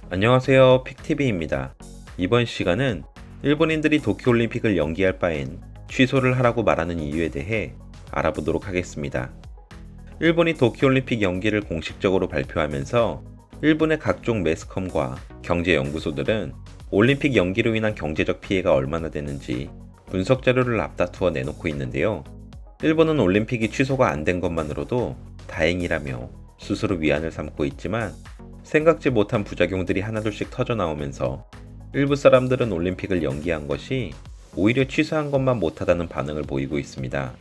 안녕하세요. 픽TV입니다. 이번 시간은 일본인들이 도쿄올림픽을 연기할 바엔 취소를 하라고 말하는 이유에 대해 알아보도록 하겠습니다. 일본이 도쿄올림픽 연기를 공식적으로 발표하면서 일본의 각종 매스컴과 경제연구소들은 올림픽 연기로 인한 경제적 피해가 얼마나 되는지 분석 자료를 앞다투어 내놓고 있는데요. 일본은 올림픽이 취소가 안 된 것만으로도 다행이라며 스스로 위안을 삼고 있지만 생각지 못한 부작용들이 하나둘씩 터져나오면서 일부 사람들은 올림픽을 연기한 것이 오히려 취소한 것만 못하다는 반응을 보이고 있습니다.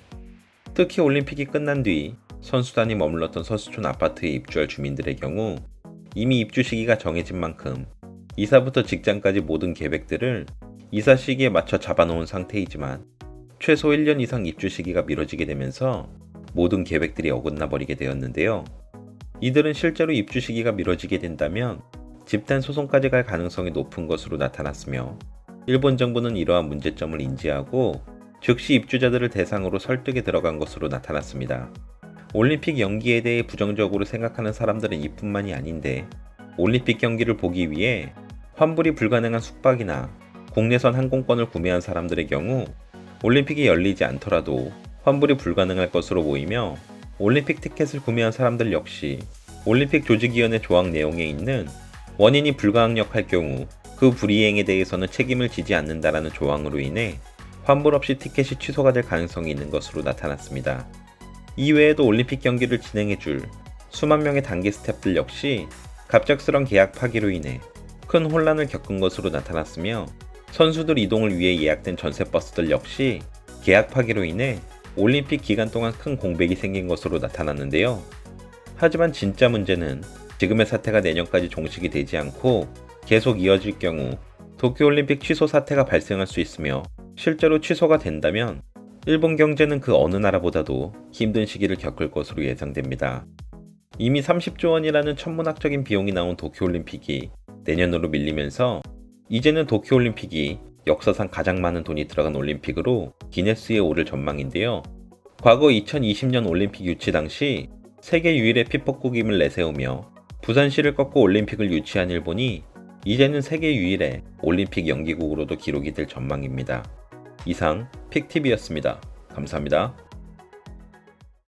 특히 올림픽이 끝난 뒤 선수단이 머물렀던 서수촌 아파트에 입주할 주민들의 경우 이미 입주 시기가 정해진 만큼 이사부터 직장까지 모든 계획들을 이사 시기에 맞춰 잡아놓은 상태이지만 최소 1년 이상 입주 시기가 미뤄지게 되면서 모든 계획들이 어긋나 버리게 되었는데요. 이들은 실제로 입주 시기가 미뤄지게 된다면 집단 소송까지 갈 가능성이 높은 것으로 나타났으며 일본 정부는 이러한 문제점을 인지하고 즉시 입주자들을 대상으로 설득에 들어간 것으로 나타났습니다. 올림픽 연기에 대해 부정적으로 생각하는 사람들은 이뿐만이 아닌데 올림픽 경기를 보기 위해 환불이 불가능한 숙박이나 국내선 항공권을 구매한 사람들의 경우 올림픽이 열리지 않더라도 환불이 불가능할 것으로 보이며 올림픽 티켓을 구매한 사람들 역시 올림픽 조직위원회 조항 내용에 있는 원인이 불가항력할 경우 그 불이행에 대해서는 책임을 지지 않는다라는 조항으로 인해 환불 없이 티켓이 취소가 될 가능성이 있는 것으로 나타났습니다. 이외에도 올림픽 경기를 진행해줄 수만 명의 단기 스태프들 역시 갑작스런 계약 파기로 인해 큰 혼란을 겪은 것으로 나타났으며 선수들 이동을 위해 예약된 전세버스들 역시 계약 파기로 인해 올림픽 기간 동안 큰 공백이 생긴 것으로 나타났는데요. 하지만 진짜 문제는 지금의 사태가 내년까지 종식이 되지 않고 계속 이어질 경우 도쿄올림픽 취소 사태가 발생할 수 있으며 실제로 취소가 된다면 일본 경제는 그 어느 나라보다도 힘든 시기를 겪을 것으로 예상됩니다. 이미 30조 원이라는 천문학적인 비용이 나온 도쿄올림픽이 내년으로 밀리면서 이제는 도쿄올림픽이 역사상 가장 많은 돈이 들어간 올림픽으로 기네스에 오를 전망인데요. 과거 2020년 올림픽 유치 당시 세계 유일의 피법국임을 내세우며 부산시를 꺾고 올림픽을 유치한 일본이 이제는 세계 유일의 올림픽 연기국으로도 기록이 될 전망입니다. 이상 픽TV였습니다. 감사합니다.